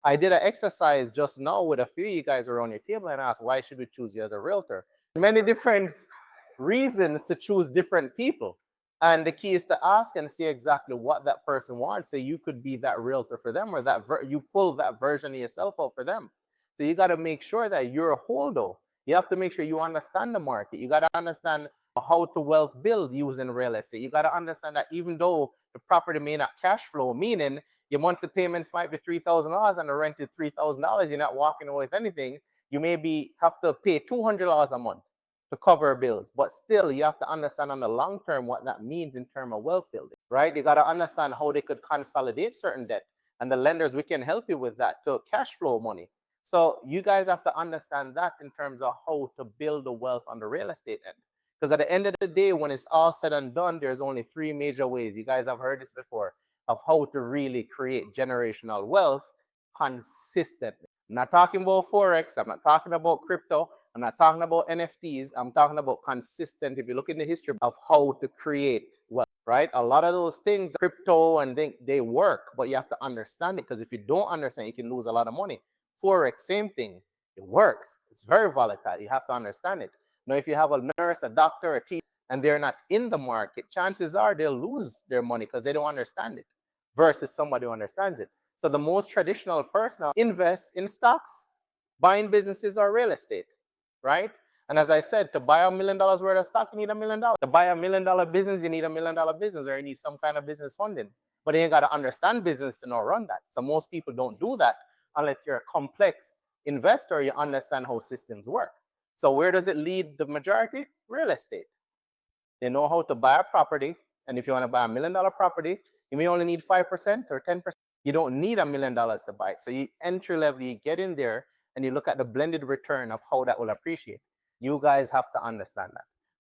I did an exercise just now with a few of you guys around your table and asked, why should we choose you as a realtor? Many different reasons to choose different people. And the key is to ask and see exactly what that person wants. So you could be that realtor for them, or that you pull that version of yourself out for them. So you got to make sure that you're a holdo. You have to make sure you understand the market. You got to understand how to wealth build using real estate. You got to understand that even though the property may not cash flow, meaning your monthly payments might be $3,000 and the rent is $3,000, you're not walking away with anything. You maybe have to pay $200 a month to cover bills. But still, you have to understand on the long term what that means in terms of wealth building, right? You got to understand how they could consolidate certain debt. And the lenders, we can help you with that to cash flow money. So you guys have to understand that in terms of how to build the wealth on the real estate end. Because at the end of the day, when it's all said and done, there's only three major ways. You guys have heard this before of how to really create generational wealth consistently. I'm not talking about Forex. I'm not talking about crypto. I'm not talking about NFTs. I'm talking about consistent. If you look in the history of how to create wealth, right? A lot of those things, crypto and they work, but you have to understand it, because if you don't understand, you can lose a lot of money. Forex, same thing. It works. It's very volatile. You have to understand it. Now, if you have a nurse, a doctor, a teacher, and they're not in the market, chances are they'll lose their money because they don't understand it versus somebody who understands it. So the most traditional person invests in stocks, buying businesses, or real estate, right? And as I said, to buy $1 million worth of stock, you need $1 million. To buy $1 million business, you need $1 million business, or you need some kind of business funding. But then you got to understand business to know run that. So most people don't do that unless you're a complex investor. You understand how systems work. So where does it lead the majority? Real estate. They know how to buy a property, and if you want to buy $1 million property, you may only need 5% or 10%. You don't need $1 million to buy it. So you entry level, you get in there and you look at the blended return of how that will appreciate. You guys have to understand that.